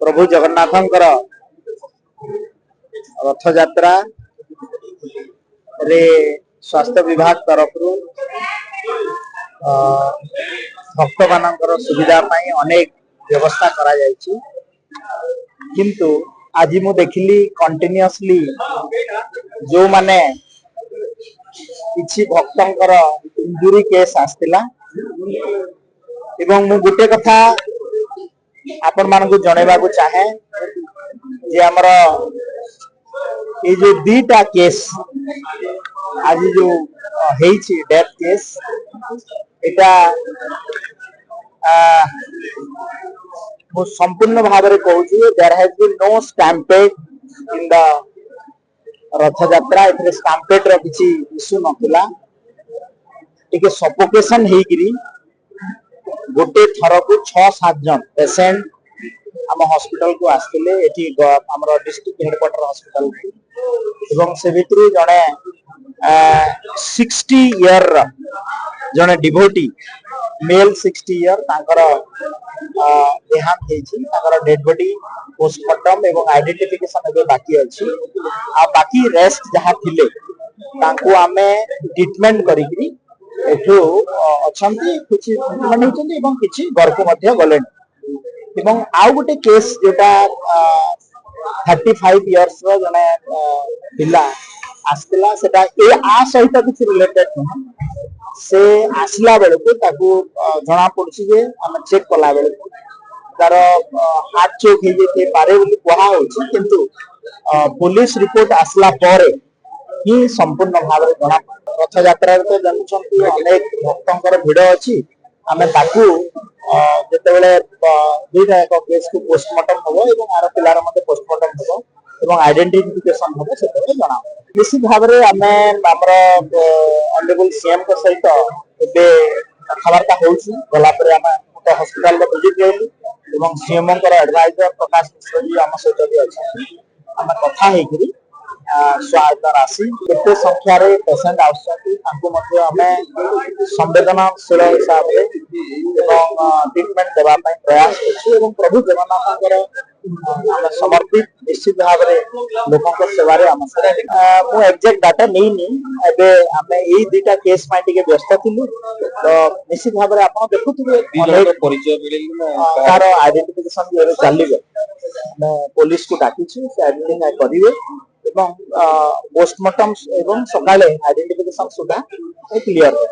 प्रभु जगन्नाथंकर रथ यात्रा रे स्वास्थ्य विभाग तरफ भक्त मानकर सुविधा पाई अनेक व्यवस्था करा जायछि किंतु आज मु देखिली कंटिन्यूअसली जो माने किछि भक्तंकर इंजुरी केस आस्तिला एवं मु गुटे कथा आपण मानकु जणेबाकू चाहे जे हमर ये जो दीटा केस आज जो हेछि डेथ केस एटा मु संपूर्ण भाव रे कहू छी there has been no stampede in the Rath Yatra एथरे stampede रो किछि इशू नथिला टिके सफोकेशन हेगिरी गोटे थर को 6-7 जन पेशेंट आम हॉस्पिटल को आसते एटी हमर डिस्ट्रिक्ट हेडक्वार्टर हॉस्पिटल एवं से भितर जने 60 ईयर जने डिवोटी मेल 60 ईयर तांकर देहांत हेछि तांकर डेड बॉडी पोस्टमार्टम एवं आइडेंटिफिकेशन एबे बाकी अछि आ बाकी रेस्ट जहां थिले तांको आमे ट्रीटमेंट करिकरी एठो अछंती किछि ट्रीटमेंट होचंती एवं किछि घर को मध्य गलेन एवं आउ गोटे केस जेटा 35 इयर्स रो जने पिला आस्तिला सेटा ए आ सहित किछि रिलेटेड न से आसला बेले को ताकू जणा पड़छि जे हम चेक कला बेले तार हार्ट चोक हे जेते पारे बोली कोहा होछि किंतु पुलिस रिपोर्ट आसला परे ही संपूर्ण भाव रे जणा रथ यात्रा तो जानछंती अनेक भक्तंकर भिड़ अछि आमे ताकू जेते बेले दुईटा एक केस को पोस्टमार्टम होबो एवं आर पिलार मते पोस्टमार्टम होबो एवं आइडेंटिफिकेशन होबो सेते जणा निश्चित भाव रे आमे हमर ऑनरेबल सीएम के सहित एबे कथावार्ता होउछि गला परे आमे हॉस्पिटल रे विजिट गेली एवं सीएम कर एडवाइजर प्रकाश मिश्र जी आम सहित भी अछि आमे कथा हेकरी सहायता राशि केते संख्या रे पेशेंट आवश्यक तांको मध्ये हमें संवेदनशील हिसाब रे एवं ट्रीटमेंट देबा पई प्रयास अछि एवं प्रभु जगन्नाथंकर समर्पित निश्चित भाव रे लोकन को सेवा रे हम मु एग्जैक्ट डाटा नहीं एबे हमें एई दुटा केस पई टिके व्यस्त थिलु तो निश्चित भाव रे आपण देखुथिबे अनेक परिचय मिलिल तार आइडेंटिफिकेशन भी चलिबे पुलिस को डाकी छी से आइडेंटिफाई करिवे एवं पोस्टमार्टम एवं सकाले आइडेंटिफिकेशन सुधा क्लियर है।